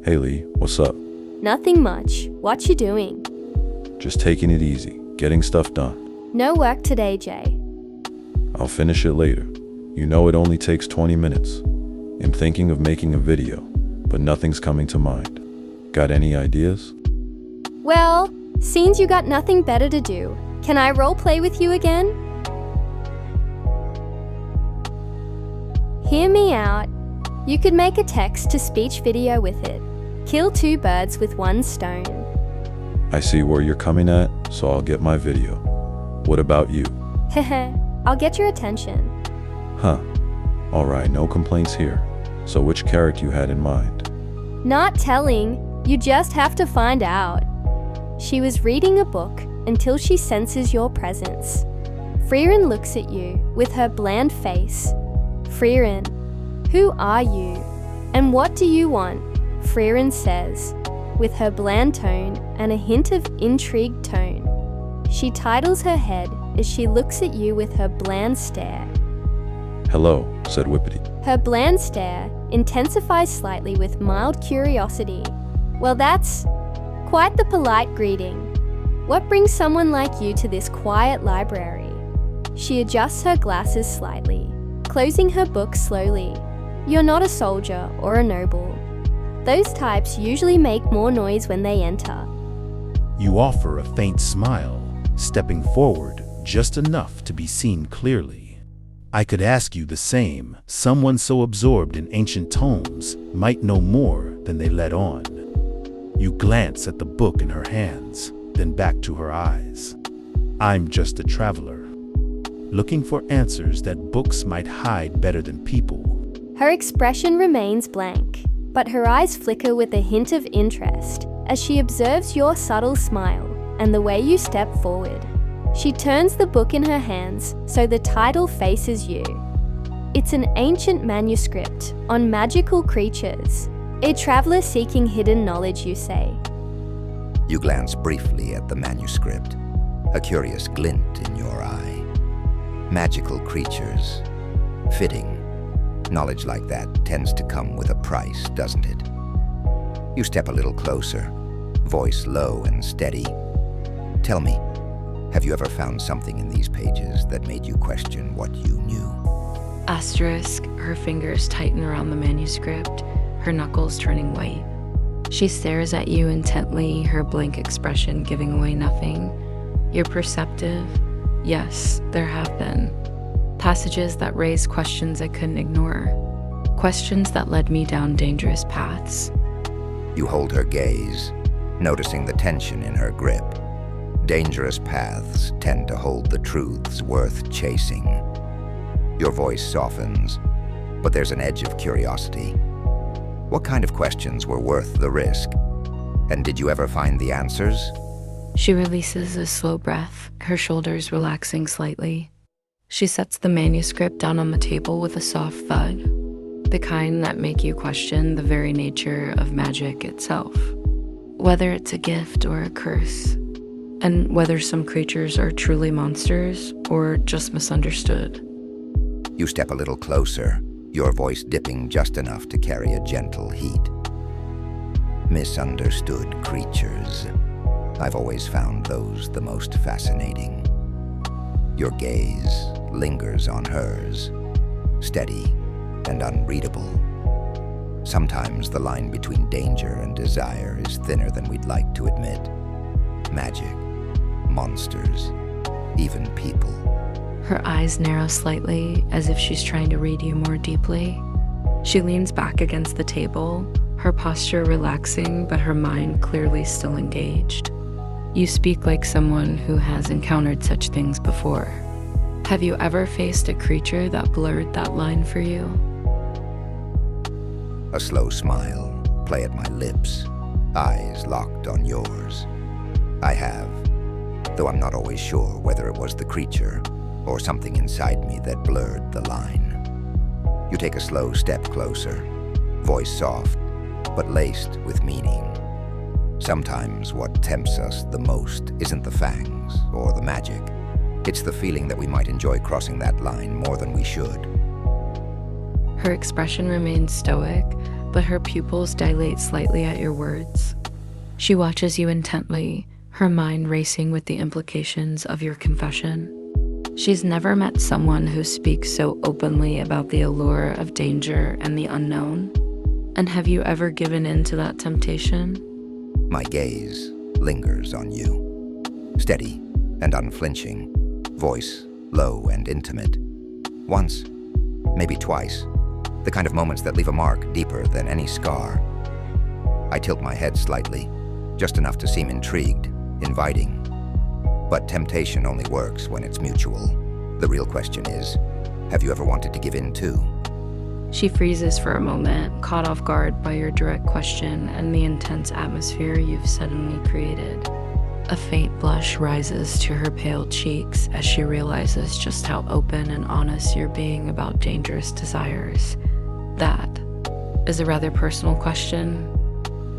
Hey Lee, what's up? Nothing much. What you doing? Just taking it easy, getting stuff done. No work today, Jay. I'll finish it later. You know it only takes 20 minutes. I'm thinking of making a video, but nothing's coming to mind. Got any ideas? Well, seems you got nothing better to do. Can I role play with you again? Hear me out. You could make a text-to-speech video with it. Kill two birds with one stone. I see where you're coming at, so I'll get my video. What about you? Heh, I'll get your attention. Huh. Alright, no complaints here. So which character you had in mind? Not telling. You just have to find out. She was reading a book until she senses your presence. Frieren looks at you with her bland face. Frieren, who are you? And what do you want? Frieren says, with her bland tone and a hint of intrigued tone. She titles her head as she looks at you with her bland stare. Hello, said Whippity. Her bland stare intensifies slightly with mild curiosity. Well, that's quite the polite greeting. What brings someone like you to this quiet library? She adjusts her glasses slightly, closing her book slowly. You're not a soldier or a noble. Those types usually make more noise when they enter. You offer a faint smile, stepping forward just enough to be seen clearly. I could ask you the same. Someone so absorbed in ancient tomes might know more than they let on. You glance at the book in her hands, then back to her eyes. I'm just a traveler, looking for answers that books might hide better than people. Her expression remains blank, but her eyes flicker with a hint of interest as she observes your subtle smile and the way you step forward. She turns the book in her hands so the title faces you. It's an ancient manuscript on magical creatures. A traveler seeking hidden knowledge, you say. You glance briefly at the manuscript, a curious glint in your eye. Magical creatures. Fitting. Knowledge like that tends to come with a price, doesn't it? You step a little closer, voice low and steady. Tell me, have you ever found something in these pages that made you question what you knew? Asterisk, her fingers tighten around the manuscript, her knuckles turning white. She stares at you intently, her blank expression giving away nothing. You're perceptive. Yes, there have been. Passages that raise questions I couldn't ignore. Questions that led me down dangerous paths. You hold her gaze, noticing the tension in her grip. Dangerous paths tend to hold the truths worth chasing. Your voice softens, but there's an edge of curiosity. What kind of questions were worth the risk? And did you ever find the answers? She releases a slow breath, her shoulders relaxing slightly. She sets the manuscript down on the table with a soft thud, the kind that make you question the very nature of magic itself. Whether it's a gift or a curse, and whether some creatures are truly monsters or just misunderstood. You step a little closer, your voice dipping just enough to carry a gentle heat. Misunderstood creatures. I've always found those the most fascinating. Your gaze lingers on hers, steady and unreadable. Sometimes the line between danger and desire is thinner than we'd like to admit. Magic, monsters, even people. Her eyes narrow slightly, as if she's trying to read you more deeply. She leans back against the table, her posture relaxing, but her mind clearly still engaged. You speak like someone who has encountered such things before. Have you ever faced a creature that blurred that line for you? A slow smile play at my lips, eyes locked on yours. I have, though I'm not always sure whether it was the creature or something inside me that blurred the line. You take a slow step closer, voice soft, but laced with meaning. Sometimes what tempts us the most isn't the fangs or the magic. It's the feeling that we might enjoy crossing that line more than we should. Her expression remains stoic, but her pupils dilate slightly at your words. She watches you intently, her mind racing with the implications of your confession. She's never met someone who speaks so openly about the allure of danger and the unknown. And have you ever given in to that temptation? My gaze lingers on you. Steady and unflinching, voice low and intimate. Once, maybe twice, the kind of moments that leave a mark deeper than any scar. I tilt my head slightly, just enough to seem intrigued, inviting. But temptation only works when it's mutual. The real question is, have you ever wanted to give in too? She freezes for a moment, caught off guard by your direct question and the intense atmosphere you've suddenly created. A faint blush rises to her pale cheeks as she realizes just how open and honest you're being about dangerous desires. That is a rather personal question.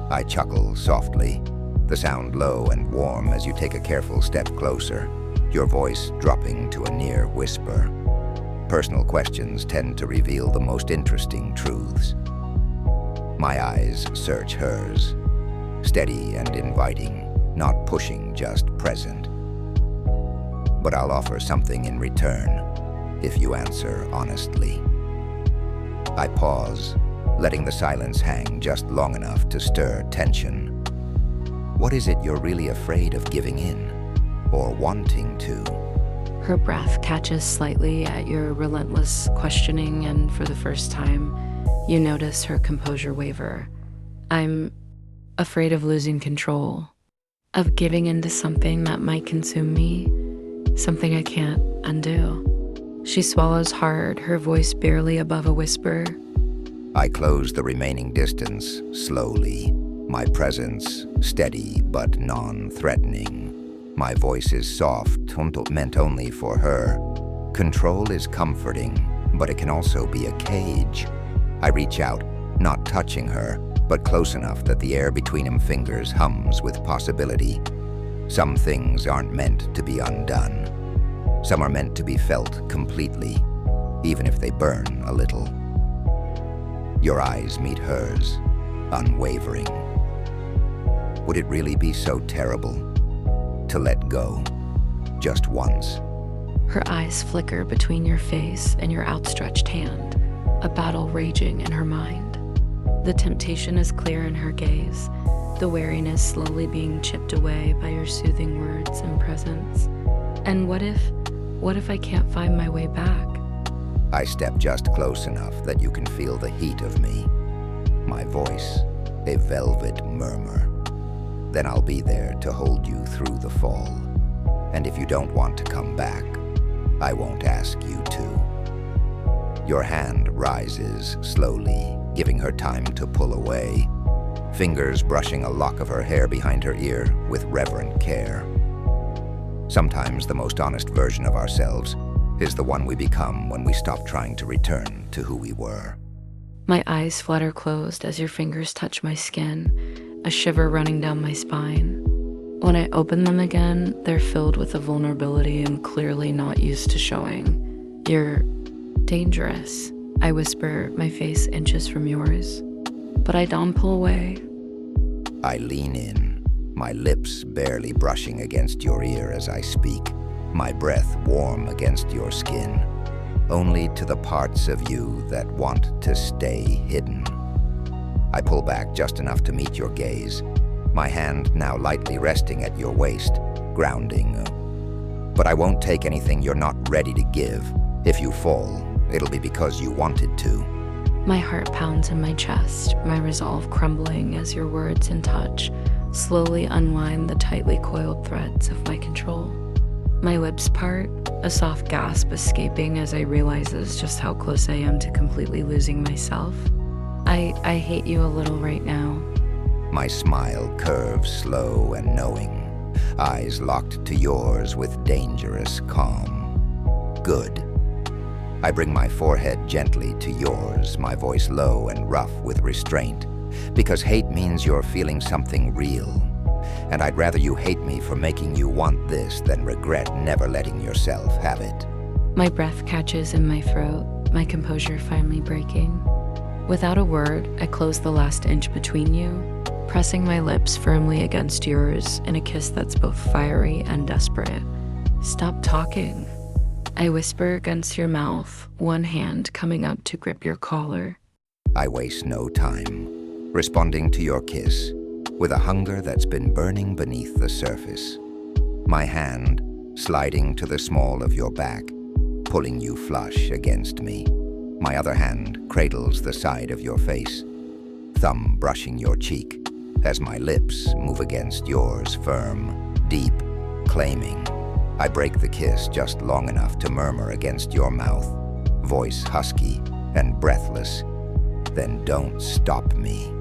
I chuckle softly, the sound low and warm as you take a careful step closer, your voice dropping to a near whisper. Personal questions tend to reveal the most interesting truths. My eyes search hers, steady and inviting, not pushing, just present. But I'll offer something in return, if you answer honestly. I pause, letting the silence hang just long enough to stir tension. What is it you're really afraid of giving in, or wanting to? Her breath catches slightly at your relentless questioning, and for the first time, you notice her composure waver. I'm afraid of losing control, of giving into something that might consume me, something I can't undo. She swallows hard, her voice barely above a whisper. I close the remaining distance slowly, my presence steady but non-threatening. My voice is soft, meant only for her. Control is comforting, but it can also be a cage. I reach out, not touching her, but close enough that the air between her fingers hums with possibility. Some things aren't meant to be undone. Some are meant to be felt completely, even if they burn a little. Your eyes meet hers, unwavering. Would it really be so terrible to let go, just once? Her eyes flicker between your face and your outstretched hand, a battle raging in her mind. The temptation is clear in her gaze, the wariness slowly being chipped away by your soothing words and presence. And what if I can't find my way back? I step just close enough that you can feel the heat of me. My voice, a velvet murmur. Then I'll be there to hold you through the fall. And if you don't want to come back, I won't ask you to. Your hand rises slowly, giving her time to pull away, fingers brushing a lock of her hair behind her ear with reverent care. Sometimes the most honest version of ourselves is the one we become when we stop trying to return to who we were. My eyes flutter closed as your fingers touch my skin, a shiver running down my spine. When I open them again, they're filled with a vulnerability I'm clearly not used to showing. You're dangerous, I whisper, my face inches from yours. But I don't pull away. I lean in, my lips barely brushing against your ear as I speak, my breath warm against your skin, only to the parts of you that want to stay hidden. I pull back just enough to meet your gaze, my hand now lightly resting at your waist, grounding. But I won't take anything you're not ready to give. If you fall, it'll be because you wanted to. My heart pounds in my chest, my resolve crumbling as your words and touch slowly unwind the tightly coiled threads of my control. My lips part, a soft gasp escaping as I realizes just how close I am to completely losing myself. I hate you a little right now. My smile curves slow and knowing, eyes locked to yours with dangerous calm. Good. I bring my forehead gently to yours, my voice low and rough with restraint, because hate means you're feeling something real. And I'd rather you hate me for making you want this than regret never letting yourself have it. My breath catches in my throat, my composure finally breaking. Without a word, I close the last inch between you, pressing my lips firmly against yours in a kiss that's both fiery and desperate. Stop talking, I whisper against your mouth, one hand coming up to grip your collar. I waste no time, responding to your kiss with a hunger that's been burning beneath the surface. My hand sliding to the small of your back, pulling you flush against me. My other hand cradles the side of your face, thumb brushing your cheek as my lips move against yours, firm, deep, claiming. I break the kiss just long enough to murmur against your mouth, voice husky and breathless. Then don't stop me.